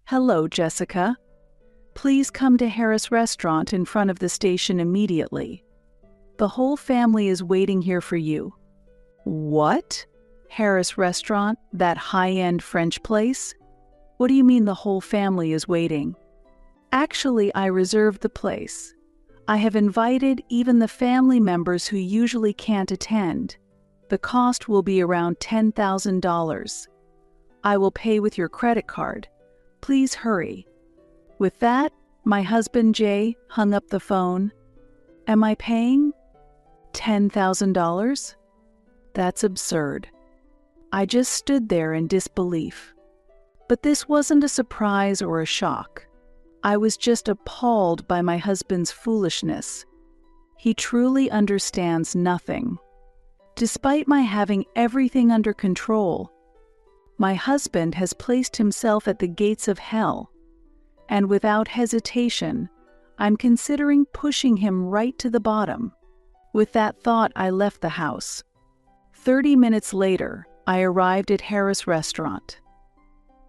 Hello, Jessica. Please come to Harris Restaurant in front of the station immediately. The whole family is waiting here for you. What? Harris Restaurant, that high-end French place? What do you mean the whole family is waiting? Actually, I reserved the place. I have invited even the family members who usually can't attend. The cost will be around $10,000. I will pay with your credit card. Please hurry. With that, my husband Jay hung up the phone. Am I paying $10,000? That's absurd. I just stood there in disbelief. But this wasn't a surprise or a shock. I was just appalled by my husband's foolishness. He truly understands nothing. Despite my having everything under control, my husband has placed himself at the gates of hell, and without hesitation, I'm considering pushing him right to the bottom. With that thought, I left the house. 30 minutes later, I arrived at Harris Restaurant.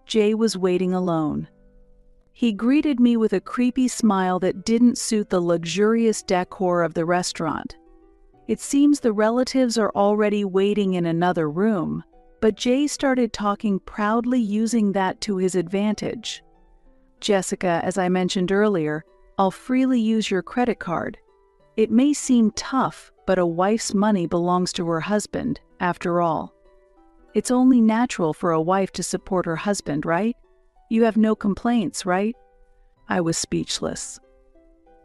Jay was waiting alone. He greeted me with a creepy smile that didn't suit the luxurious decor of the restaurant. It seems the relatives are already waiting in another room, but Jay started talking proudly, using that to his advantage. Jessica, as I mentioned earlier, I'll freely use your credit card. It may seem tough, but a wife's money belongs to her husband, after all. It's only natural for a wife to support her husband, right? You have no complaints, right? I was speechless.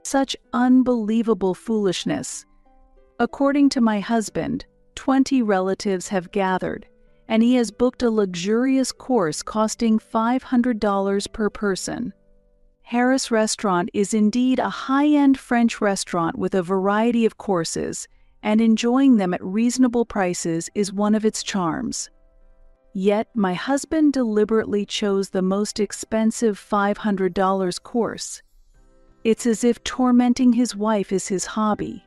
Such unbelievable foolishness. According to my husband, 20 relatives have gathered, and he has booked a luxurious course costing $500 per person. Harris Restaurant is indeed a high-end French restaurant with a variety of courses, and enjoying them at reasonable prices is one of its charms. Yet my husband deliberately chose the most expensive $500 course. It's as if tormenting his wife is his hobby.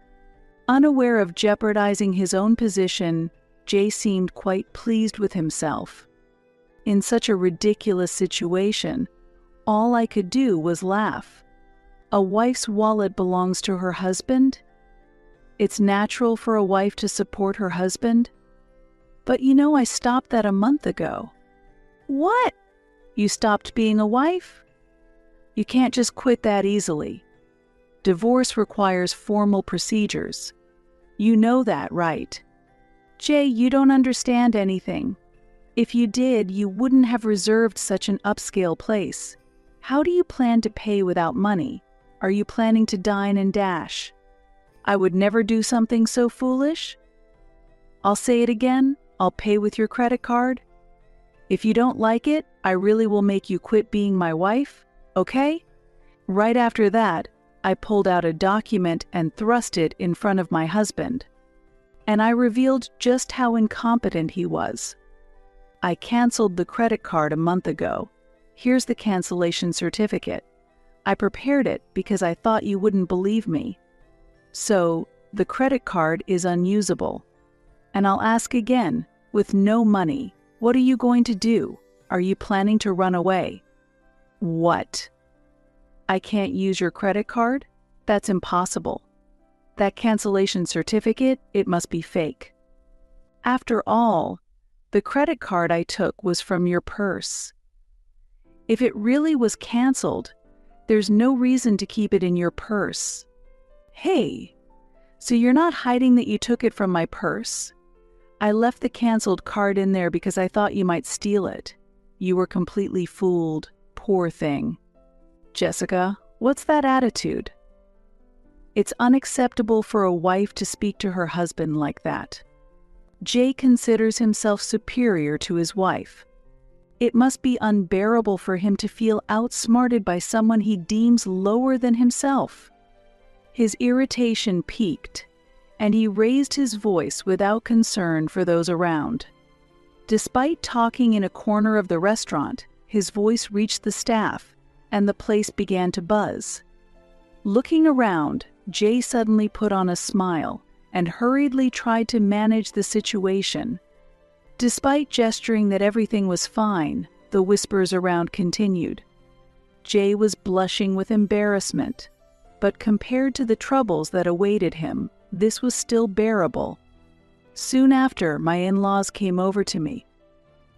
Unaware of jeopardizing his own position, Jay seemed quite pleased with himself. In such a ridiculous situation, all I could do was laugh. A wife's wallet belongs to her husband? It's natural for a wife to support her husband? But I stopped that a month ago. What? You stopped being a wife? You can't just quit that easily. Divorce requires formal procedures. You know that, right? Jay, you don't understand anything. If you did, you wouldn't have reserved such an upscale place. How do you plan to pay without money? Are you planning to dine and dash? I would never do something so foolish. I'll say it again. I'll pay with your credit card. If you don't like it, I really will make you quit being my wife, okay? Right after that, I pulled out a document and thrust it in front of my husband. And I revealed just how incompetent he was. I canceled the credit card a month ago. Here's the cancellation certificate. I prepared it because I thought you wouldn't believe me. So, the credit card is unusable. And I'll ask again, with no money, what are you going to do? Are you planning to run away? What? I can't use your credit card? That's impossible. That cancellation certificate, it must be fake. After all, the credit card I took was from your purse. If it really was canceled, there's no reason to keep it in your purse. Hey, so you're not hiding that you took it from my purse? I left the canceled card in there because I thought you might steal it. You were completely fooled. Poor thing. Jessica, what's that attitude? It's unacceptable for a wife to speak to her husband like that. Jay considers himself superior to his wife. It must be unbearable for him to feel outsmarted by someone he deems lower than himself. His irritation peaked, and he raised his voice without concern for those around. Despite talking in a corner of the restaurant, his voice reached the staff, and the place began to buzz. Looking around, Jay suddenly put on a smile and hurriedly tried to manage the situation. Despite gesturing that everything was fine, the whispers around continued. Jay was blushing with embarrassment, but compared to the troubles that awaited him, this was still bearable. Soon after, my in-laws came over to me.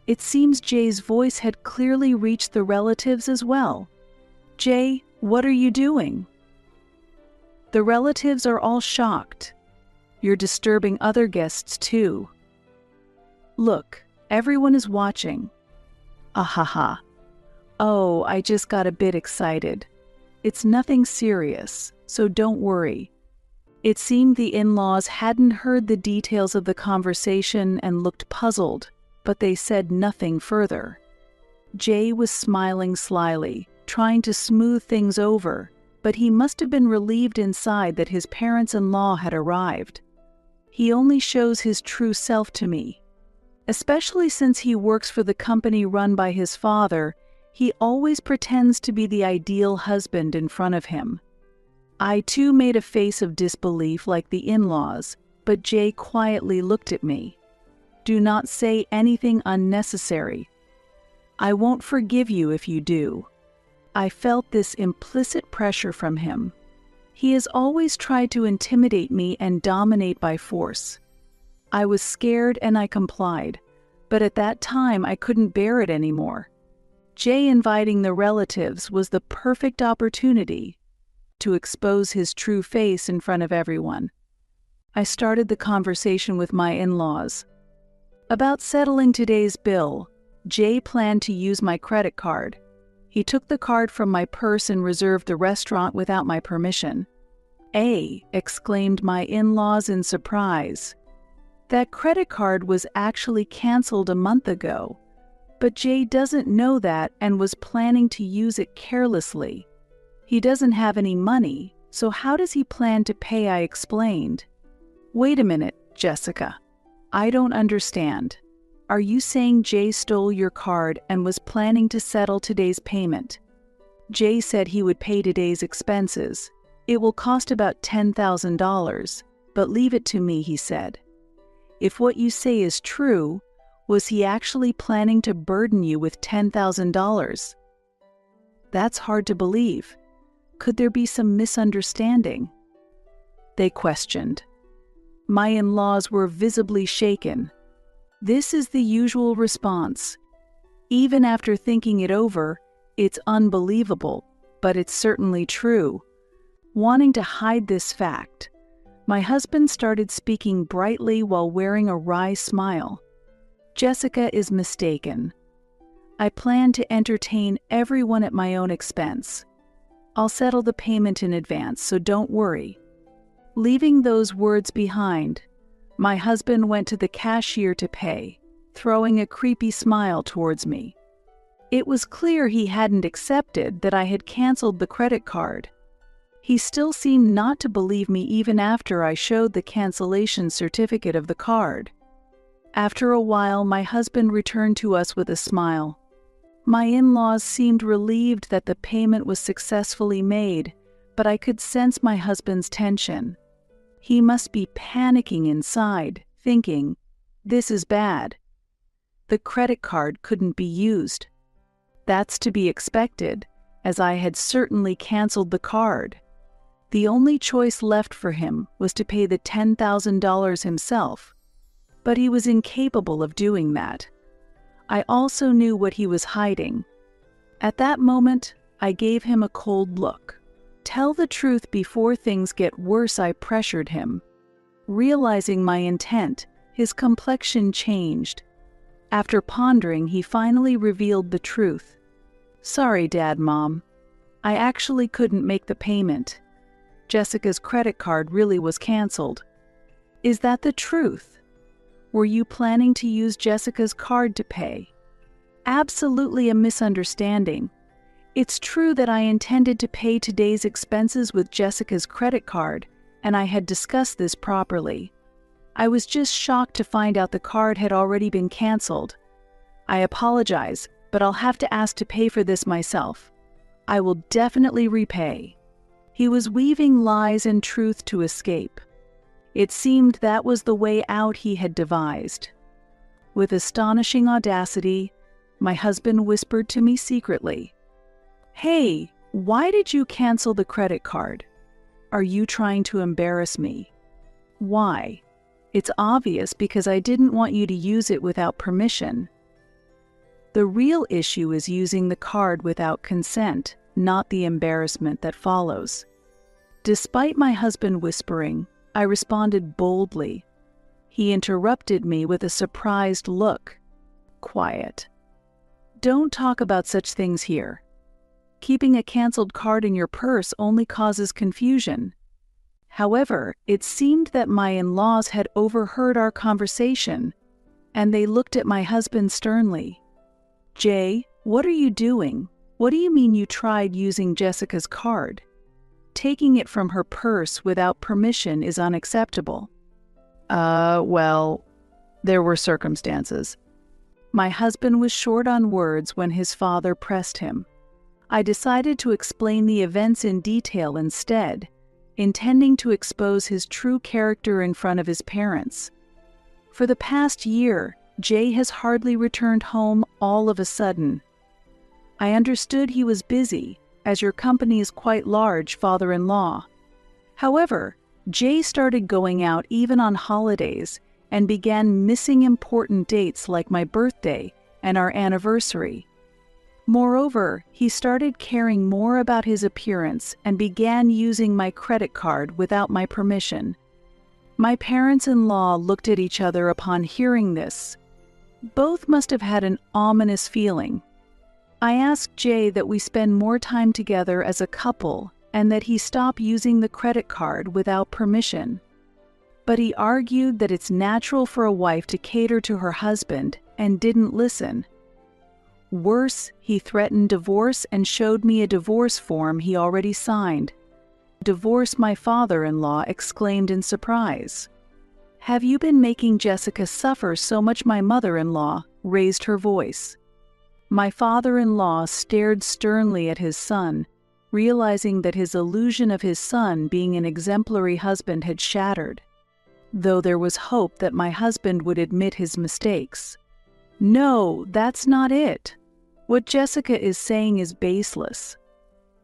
It seems Jay's voice had clearly reached the relatives as well. "Jay, what are you doing?" "The relatives are all shocked. You're disturbing other guests too. Look, everyone is watching." "Ahaha. Oh, I just got a bit excited. It's nothing serious, so don't worry." It seemed the in-laws hadn't heard the details of the conversation and looked puzzled, but they said nothing further. Jay was smiling slyly, trying to smooth things over, but he must have been relieved inside that his parents-in-law had arrived. He only shows his true self to me. Especially since he works for the company run by his father, he always pretends to be the ideal husband in front of him. I too made a face of disbelief like the in-laws, but Jay quietly looked at me. "Do not say anything unnecessary. I won't forgive you if you do." I felt this implicit pressure from him. He has always tried to intimidate me and dominate by force. I was scared and I complied, but at that time I couldn't bear it anymore. Jay inviting the relatives was the perfect opportunity to expose his true face in front of everyone. I started the conversation with my in-laws. About settling today's bill, Jay planned to use my credit card. He took the card from my purse and reserved the restaurant without my permission. Exclaimed my in-laws in surprise. That credit card was actually canceled a month ago, but Jay doesn't know that and was planning to use it carelessly. He doesn't have any money, so how does he plan to pay? I explained. "Wait a minute, Jessica. I don't understand. Are you saying Jay stole your card and was planning to settle today's payment?" Jay said he would pay today's expenses. "It will cost about $10,000, but leave it to me," he said. "If what you say is true, was he actually planning to burden you with $10,000? That's hard to believe. Could there be some misunderstanding?" They questioned. My in-laws were visibly shaken. This is the usual response. Even after thinking it over, it's unbelievable, but it's certainly true. Wanting to hide this fact, my husband started speaking brightly while wearing a wry smile. "Jessica is mistaken. I plan to entertain everyone at my own expense. I'll settle the payment in advance, so don't worry." Leaving those words behind, my husband went to the cashier to pay, throwing a creepy smile towards me. It was clear he hadn't accepted that I had canceled the credit card. He still seemed not to believe me even after I showed the cancellation certificate of the card. After a while, my husband returned to us with a smile. My in-laws seemed relieved that the payment was successfully made, but I could sense my husband's tension. He must be panicking inside, thinking, "This is bad." The credit card couldn't be used. That's to be expected, as I had certainly canceled the card. The only choice left for him was to pay the $10,000 himself, but he was incapable of doing that. I also knew what he was hiding. At that moment, I gave him a cold look. "Tell the truth before things get worse," I pressured him. Realizing my intent, his complexion changed. After pondering, he finally revealed the truth. "Sorry, Dad, Mom. I actually couldn't make the payment. Jessica's credit card really was canceled." "Is that the truth? Were you planning to use Jessica's card to pay?" "Absolutely a misunderstanding. It's true that I intended to pay today's expenses with Jessica's credit card, and I had discussed this properly. I was just shocked to find out the card had already been canceled. I apologize, but I'll have to ask to pay for this myself. I will definitely repay." He was weaving lies and truth to escape. It seemed that was the way out he had devised. With astonishing audacity, my husband whispered to me secretly, Hey, why did you cancel the credit card? Are you trying to embarrass me? Why? It's obvious because I didn't want you to use it without permission. The real issue is using the card without consent, not the embarrassment that follows. Despite my husband whispering, I responded boldly. He interrupted me with a surprised look. Quiet. Don't talk about such things here. Keeping a canceled card in your purse only causes confusion. However, it seemed that my in-laws had overheard our conversation, and they looked at my husband sternly. Jay, what are you doing? What do you mean you tried using Jessica's card? Taking it from her purse without permission is unacceptable. Well, there were circumstances. My husband was short on words when his father pressed him. I decided to explain the events in detail instead, intending to expose his true character in front of his parents. For the past year, Jay has hardly returned home all of a sudden. I understood he was busy, as your company is quite large, father-in-law. However, Jay started going out even on holidays and began missing important dates like my birthday and our anniversary. Moreover, he started caring more about his appearance and began using my credit card without my permission. My parents-in-law looked at each other upon hearing this. Both must have had an ominous feeling. I asked Jay that we spend more time together as a couple and that he stop using the credit card without permission. But he argued that it's natural for a wife to cater to her husband and didn't listen. Worse, he threatened divorce and showed me a divorce form he already signed. Divorce, my father-in-law exclaimed in surprise. Have you been making Jessica suffer so much? My mother-in-law raised her voice. My father-in-law stared sternly at his son, realizing that his illusion of his son being an exemplary husband had shattered, though there was hope that my husband would admit his mistakes. No, that's not it. What Jessica is saying is baseless.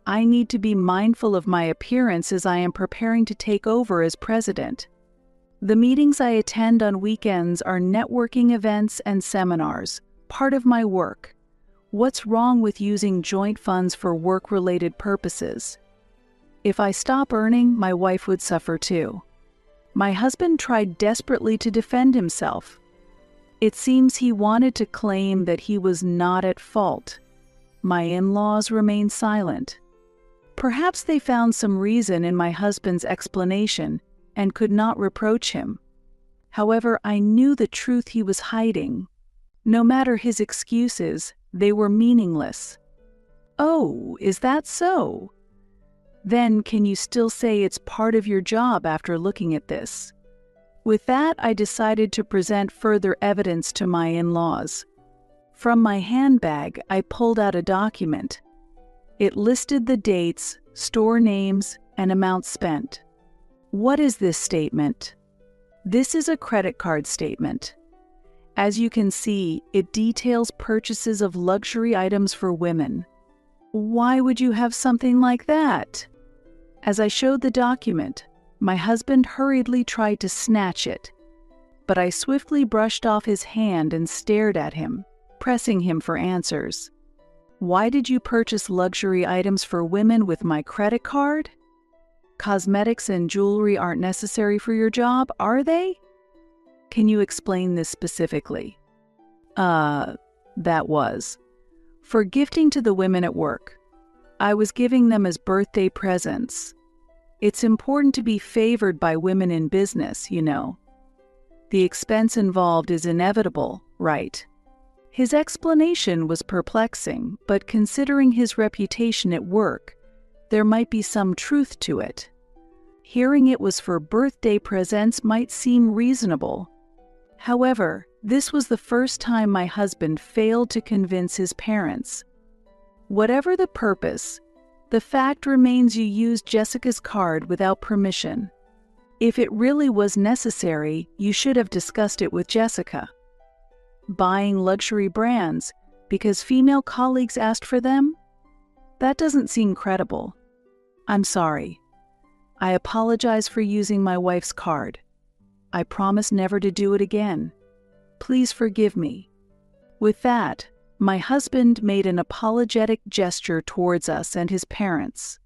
I need to be mindful of my appearance as I am preparing to take over as president. The meetings I attend on weekends are networking events and seminars, part of my work. What's wrong with using joint funds for work-related purposes? If I stop earning, my wife would suffer too. My husband tried desperately to defend himself. It seems he wanted to claim that he was not at fault. My in-laws remained silent. Perhaps they found some reason in my husband's explanation and could not reproach him. However, I knew the truth he was hiding. No matter his excuses, they were meaningless. Oh, is that so? Then can you still say it's part of your job after looking at this? With that, I decided to present further evidence to my in-laws. From my handbag, I pulled out a document. It listed the dates, store names, and amounts spent. What is this statement? This is a credit card statement. As you can see, it details purchases of luxury items for women. Why would you have something like that? As I showed the document, my husband hurriedly tried to snatch it, but I swiftly brushed off his hand and stared at him, pressing him for answers. Why did you purchase luxury items for women with my credit card? Cosmetics and jewelry aren't necessary for your job, are they? Can you explain this specifically? That was. For gifting to the women at work. I was giving them as birthday presents. It's important to be favored by women in business, you know. The expense involved is inevitable, right? His explanation was perplexing, but considering his reputation at work, there might be some truth to it. Hearing it was for birthday presents might seem reasonable. However, this was the first time my husband failed to convince his parents. Whatever the purpose, the fact remains you used Jessica's card without permission. If it really was necessary, you should have discussed it with Jessica. Buying luxury brands because female colleagues asked for them? That doesn't seem credible. I'm sorry. I apologize for using my wife's card. I promise never to do it again. Please forgive me." With that, my husband made an apologetic gesture towards us and his parents.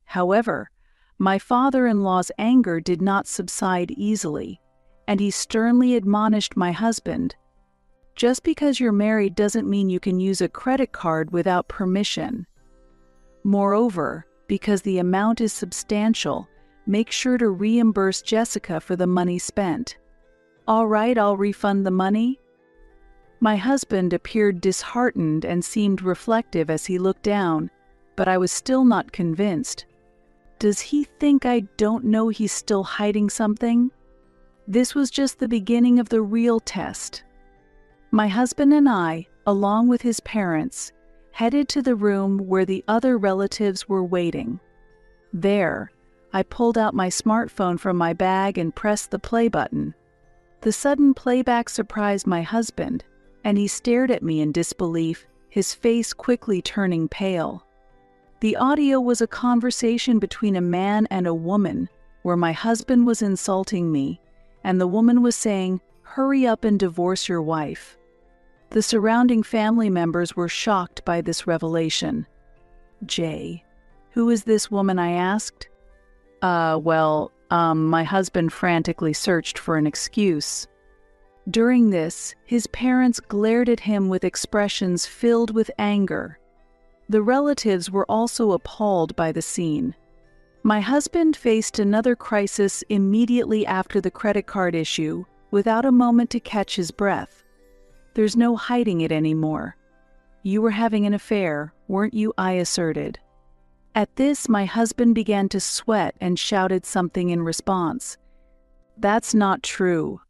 However, my father-in-law's anger did not subside easily, and he sternly admonished my husband, "Just because you're married doesn't mean you can use a credit card without permission. Moreover, because the amount is substantial, make sure to reimburse Jessica for the money spent." "All right, I'll refund the money." My husband appeared disheartened and seemed reflective as he looked down, but I was still not convinced. Does he think I don't know he's still hiding something? This was just the beginning of the real test. My husband and I, along with his parents, headed to the room where the other relatives were waiting. There, I pulled out my smartphone from my bag and pressed the play button. The sudden playback surprised my husband, and he stared at me in disbelief, his face quickly turning pale. The audio was a conversation between a man and a woman, where my husband was insulting me, and the woman was saying, "Hurry up and divorce your wife." The surrounding family members were shocked by this revelation. "Jay, who is this woman?" I asked. My husband frantically searched for an excuse. During this, his parents glared at him with expressions filled with anger. The relatives were also appalled by the scene. My husband faced another crisis immediately after the credit card issue, without a moment to catch his breath. "There's no hiding it anymore. You were having an affair, weren't you?" I asserted. At this, my husband began to sweat and shouted something in response. "That's not true.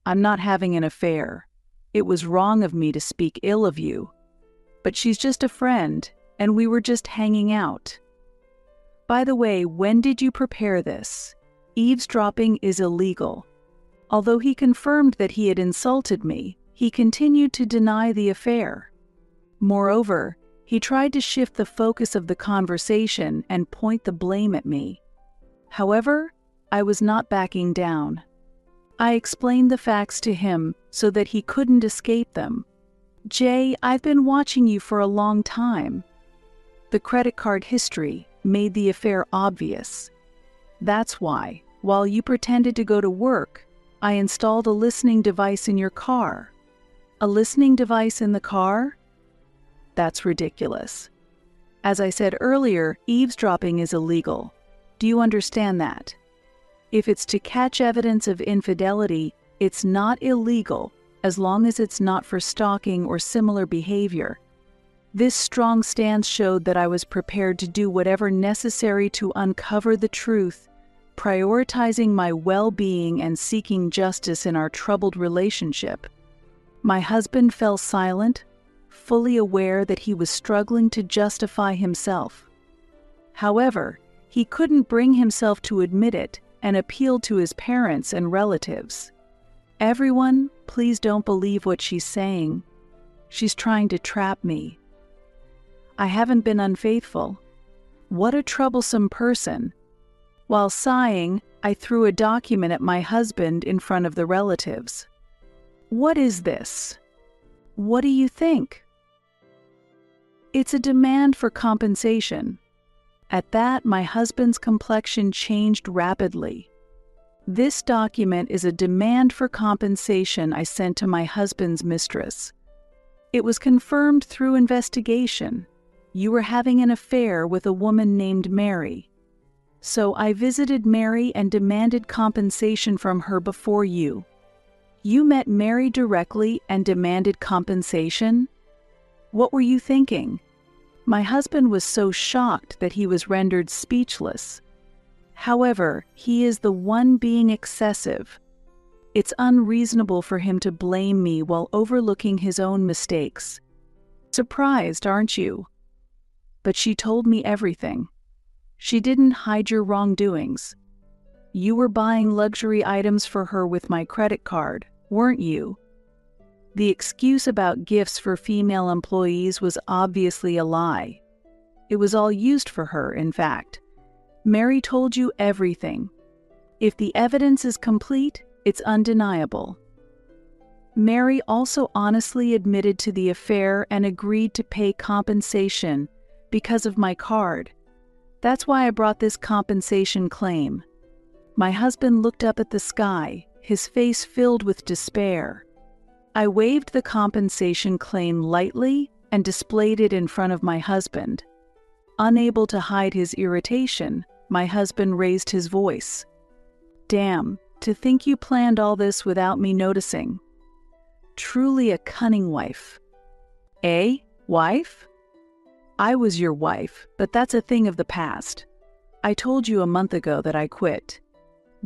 I'm not having an affair. It was wrong of me to speak ill of you. But she's just a friend, and we were just hanging out. By the way, when did you prepare this? Eavesdropping is illegal." Although he confirmed that he had insulted me, he continued to deny the affair. Moreover, he tried to shift the focus of the conversation and point the blame at me. However, I was not backing down. I explained the facts to him so that he couldn't escape them. "Jay, I've been watching you for a long time." The credit card history made the affair obvious. "That's why, while you pretended to go to work, I installed a listening device in your car." "A listening device in the car? That's ridiculous. As I said earlier, eavesdropping is illegal. Do you understand that? If it's to catch evidence of infidelity, it's not illegal, as long as it's not for stalking or similar behavior." This strong stance showed that I was prepared to do whatever necessary to uncover the truth, prioritizing my well-being and seeking justice in our troubled relationship. My husband fell silent, fully aware that he was struggling to justify himself. However, he couldn't bring himself to admit it and appealed to his parents and relatives. "Everyone, please don't believe what she's saying. She's trying to trap me. I haven't been unfaithful. What a troublesome person." While sighing, I threw a document at my husband in front of the relatives. "What is this? What do you think?" "It's a demand for compensation." At that, my husband's complexion changed rapidly. "This document is a demand for compensation I sent to my husband's mistress. It was confirmed through investigation. You were having an affair with a woman named Mary. So I visited Mary and demanded compensation from her before you. You met Mary directly and demanded compensation? What were you thinking?" My husband was so shocked that he was rendered speechless. However, he is the one being excessive. It's unreasonable for him to blame me while overlooking his own mistakes. Surprised, aren't you? But she told me everything. She didn't hide your wrongdoings. You were buying luxury items for her with my credit card, weren't you? The excuse about gifts for female employees was obviously a lie. It was all used for her, in fact. Mary told you everything. If the evidence is complete, it's undeniable. Mary also honestly admitted to the affair and agreed to pay compensation because of my card. That's why I brought this compensation claim. My husband looked up at the sky, his face filled with despair. I waved the compensation claim lightly and displayed it in front of my husband. Unable to hide his irritation, my husband raised his voice. "Damn, to think you planned all this without me noticing. Truly a cunning wife." "Eh, wife?" "I was your wife, but that's a thing of the past. I told you a month ago that I quit.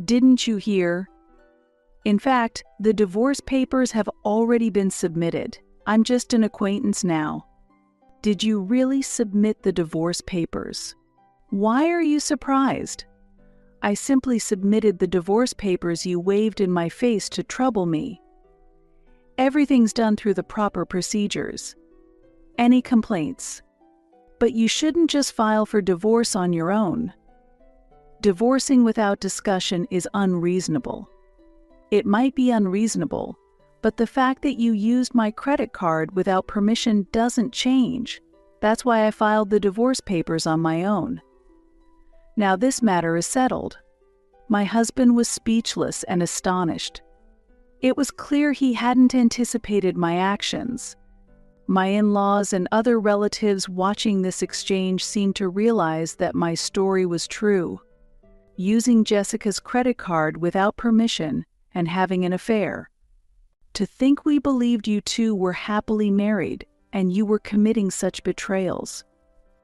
Didn't you hear? In fact, the divorce papers have already been submitted. I'm just an acquaintance now." "Did you really submit the divorce papers? Why are you surprised?" "I simply submitted the divorce papers you waved in my face to trouble me. Everything's done through the proper procedures. Any complaints? But you shouldn't just file for divorce on your own. Divorcing without discussion is unreasonable." "It might be unreasonable, but the fact that you used my credit card without permission doesn't change. That's why I filed the divorce papers on my own. Now this matter is settled." My husband was speechless and astonished. It was clear he hadn't anticipated my actions. My in-laws and other relatives watching this exchange seemed to realize that my story was true. Using Jessica's credit card without permission and having an affair. To think we believed you two were happily married and you were committing such betrayals.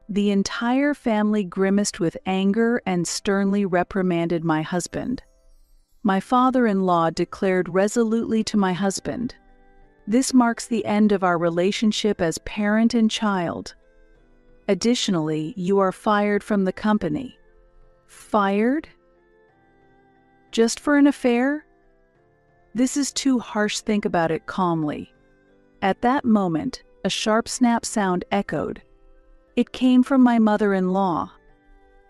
The entire family grimaced with anger and sternly reprimanded my husband. My father-in-law declared resolutely to my husband, "This marks the end of our relationship as parent and child. Additionally, you are fired from the company." "Fired? Just for an affair? This is too harsh. Think about it calmly." At that moment, a sharp snap sound echoed. It came from my mother-in-law.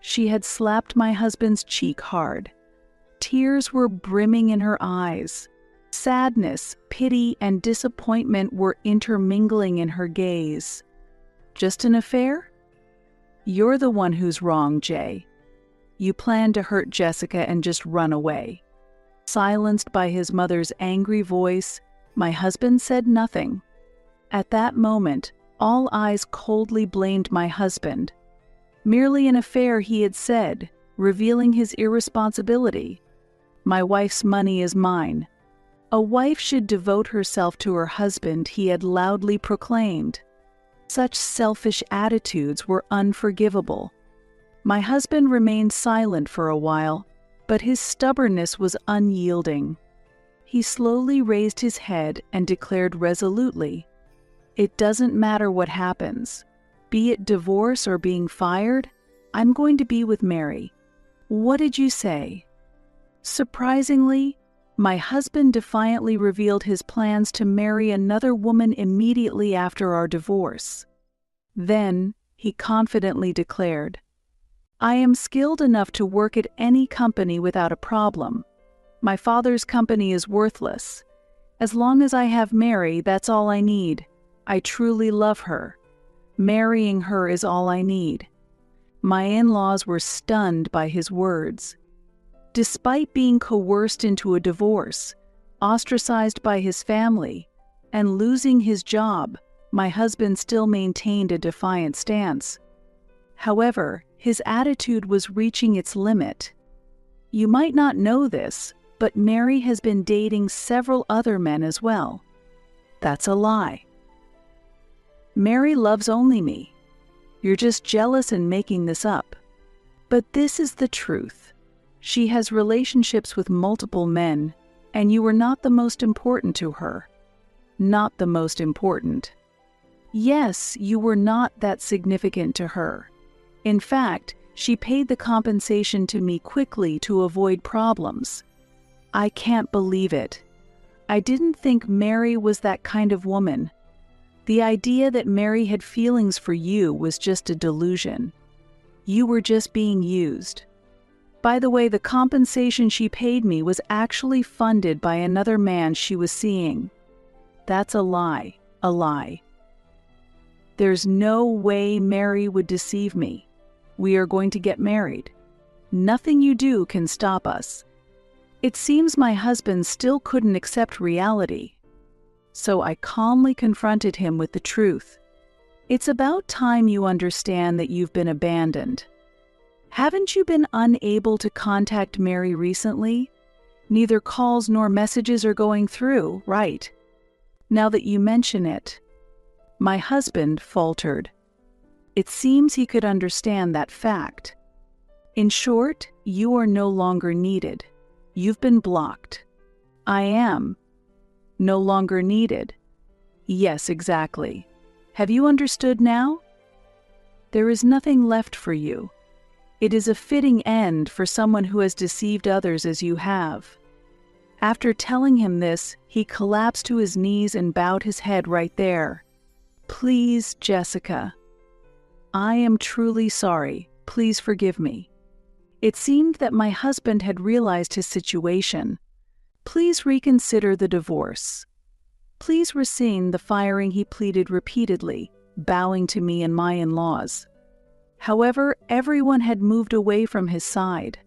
She had slapped my husband's cheek hard. Tears were brimming in her eyes. Sadness, pity, and disappointment were intermingling in her gaze. "Just an affair? You're the one who's wrong, Jay. You planned to hurt Jessica and just run away." Silenced by his mother's angry voice, my husband said nothing. At that moment, all eyes coldly blamed my husband. Merely an affair, he had said, revealing his irresponsibility. "My wife's money is mine." A wife should devote herself to her husband, he had loudly proclaimed. Such selfish attitudes were unforgivable. My husband remained silent for a while, but his stubbornness was unyielding. He slowly raised his head and declared resolutely, "It doesn't matter what happens. Be it divorce or being fired, I'm going to be with Mary. What did you say?" Surprisingly, my husband defiantly revealed his plans to marry another woman immediately after our divorce. Then, he confidently declared, "I am skilled enough to work at any company without a problem. My father's company is worthless. As long as I have Mary, that's all I need. I truly love her. Marrying her is all I need." My in-laws were stunned by his words. Despite being coerced into a divorce, ostracized by his family, and losing his job, my husband still maintained a defiant stance. However, his attitude was reaching its limit. "You might not know this, but Mary has been dating several other men as well." "That's a lie." "Mary loves only me. You're just jealous and making this up." "But this is the truth. She has relationships with multiple men, and you were not the most important to her." "Not the most important." "Yes, you were not that significant to her. In fact, she paid the compensation to me quickly to avoid problems." "I can't believe it. I didn't think Mary was that kind of woman." The idea that Mary had feelings for you was just a delusion. You were just being used. By the way, the compensation she paid me was actually funded by another man she was seeing. That's a lie, a lie. There's no way Mary would deceive me. We are going to get married. Nothing you do can stop us. It seems my husband still couldn't accept reality. So I calmly confronted him with the truth. It's about time you understand that you've been abandoned. Haven't you been unable to contact Mary recently? Neither calls nor messages are going through, right? Now that you mention it. My husband faltered. It seems he could understand that fact. In short, you are no longer needed. You've been blocked. I am no longer needed. Yes, exactly. Have you understood now? There is nothing left for you. It is a fitting end for someone who has deceived others as you have. After telling him this, he collapsed to his knees and bowed his head right there. Please, Jessica. I am truly sorry. Please forgive me. It seemed that my husband had realized his situation. Please reconsider the divorce. Please rescind the firing, he pleaded repeatedly, bowing to me and my in-laws. However, everyone had moved away from his side.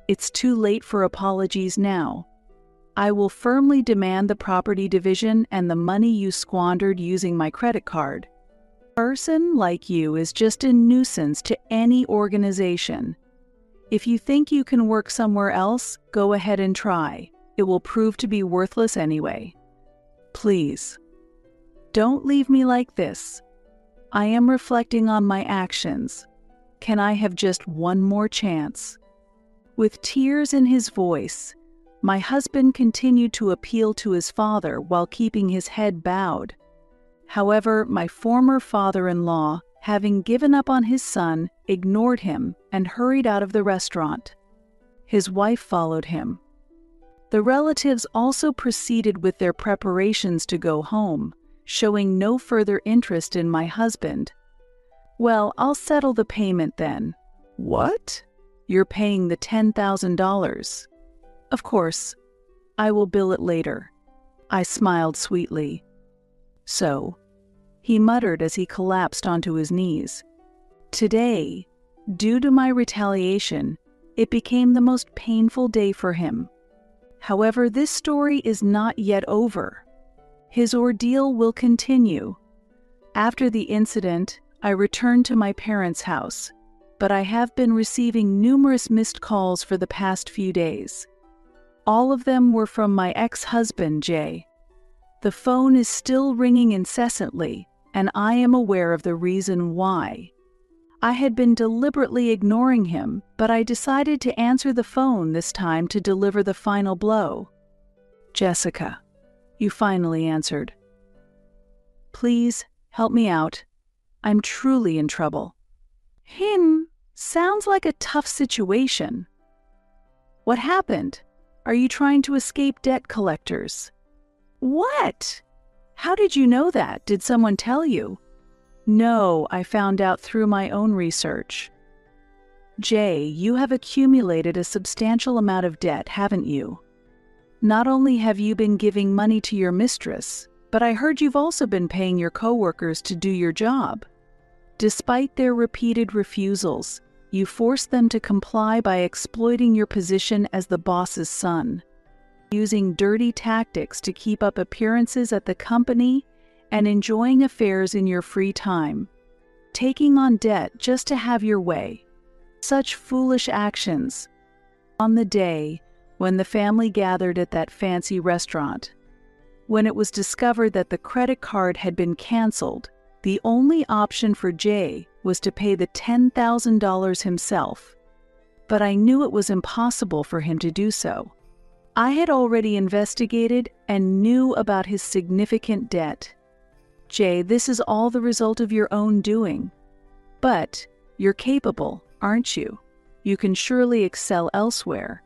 It's too late for apologies now. I will firmly demand the property division and the money you squandered using my credit card. A person like you is just a nuisance to any organization. If you think you can work somewhere else, go ahead and try. It will prove to be worthless anyway. Please, don't leave me like this. I am reflecting on my actions. Can I have just one more chance? With tears in his voice, my husband continued to appeal to his father while keeping his head bowed. However, my former father-in-law, having given up on his son, ignored him and hurried out of the restaurant. His wife followed him. The relatives also proceeded with their preparations to go home, showing no further interest in my husband. Well, I'll settle the payment then. What? You're paying the $10,000. Of course, I will bill it later. I smiled sweetly. So, he muttered as he collapsed onto his knees. Today, due to my retaliation, it became the most painful day for him. However, this story is not yet over. His ordeal will continue. After the incident, I returned to my parents' house, but I have been receiving numerous missed calls for the past few days. All of them were from my ex-husband, Jay. The phone is still ringing incessantly, and I am aware of the reason why. I had been deliberately ignoring him, but I decided to answer the phone this time to deliver the final blow. Jessica, you finally answered. Please, help me out. I'm truly in trouble. Sounds like a tough situation. What happened? Are you trying to escape debt collectors? What? How did you know that? Did someone tell you? No, I found out through my own research. Jay, you have accumulated a substantial amount of debt, haven't you? Not only have you been giving money to your mistress, but I heard you've also been paying your coworkers to do your job. Despite their repeated refusals, you forced them to comply by exploiting your position as the boss's son, using dirty tactics to keep up appearances at the company and enjoying affairs in your free time, taking on debt just to have your way. Such foolish actions. On the day when the family gathered at that fancy restaurant, when it was discovered that the credit card had been canceled, the only option for Jay was to pay the $10,000 himself. But I knew it was impossible for him to do so. I had already investigated and knew about his significant debt. Jay, this is all the result of your own doing. But you're capable, aren't you? You can surely excel elsewhere.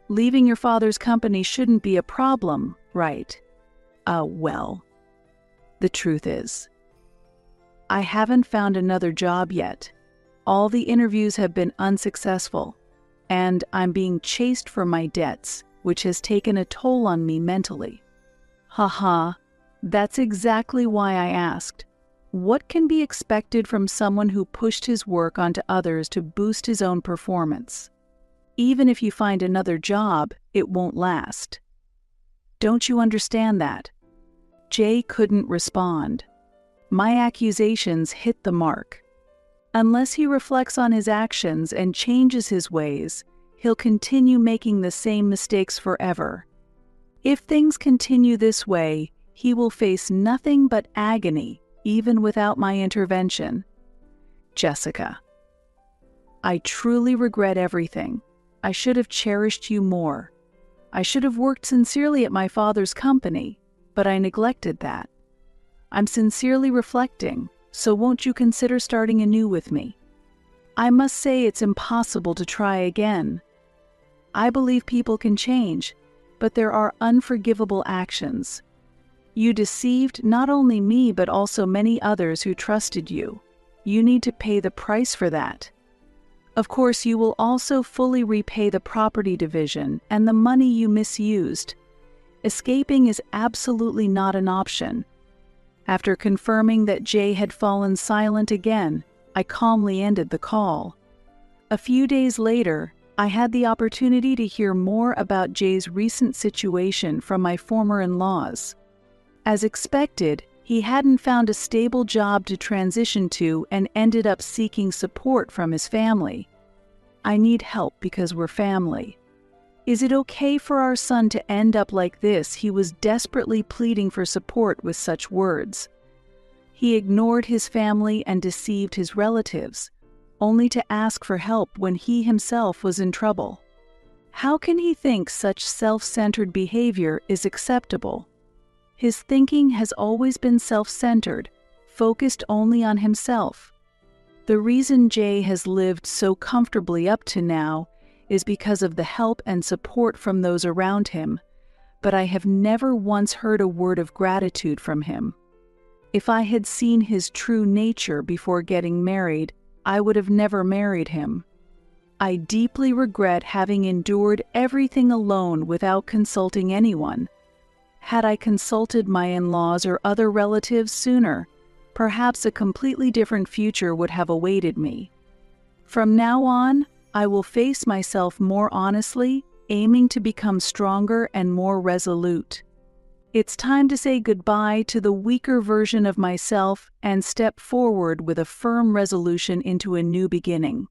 Leaving your father's company shouldn't be a problem, right? Well. The truth is, I haven't found another job yet. All the interviews have been unsuccessful, and I'm being chased for my debts, which has taken a toll on me mentally. Haha, that's exactly why I asked. What can be expected from someone who pushed his work onto others to boost his own performance? Even if you find another job, it won't last. Don't you understand that? Jay couldn't respond. My accusations hit the mark. Unless he reflects on his actions and changes his ways, he'll continue making the same mistakes forever. If things continue this way, he will face nothing but agony, even without my intervention. Jessica, I truly regret everything. I should have cherished you more. I should have worked sincerely at my father's company, but I neglected that. I'm sincerely reflecting, so won't you consider starting anew with me? I must say it's impossible to try again. I believe people can change, but there are unforgivable actions. You deceived not only me but also many others who trusted you. You need to pay the price for that. Of course, you will also fully repay the property division and the money you misused. Escaping is absolutely not an option. After confirming that Jay had fallen silent again, I calmly ended the call. A few days later, I had the opportunity to hear more about Jay's recent situation from my former in-laws. As expected, he hadn't found a stable job to transition to and ended up seeking support from his family. I need help because we're family. Is it okay for our son to end up like this? He was desperately pleading for support with such words. He ignored his family and deceived his relatives, only to ask for help when he himself was in trouble. How can he think such self-centered behavior is acceptable? His thinking has always been self-centered, focused only on himself. The reason Jay has lived so comfortably up to now is because of the help and support from those around him, but I have never once heard a word of gratitude from him. If I had seen his true nature before getting married, I would have never married him. I deeply regret having endured everything alone without consulting anyone. Had I consulted my in-laws or other relatives sooner, perhaps a completely different future would have awaited me. From now on, I will face myself more honestly, aiming to become stronger and more resolute. It's time to say goodbye to the weaker version of myself and step forward with a firm resolution into a new beginning.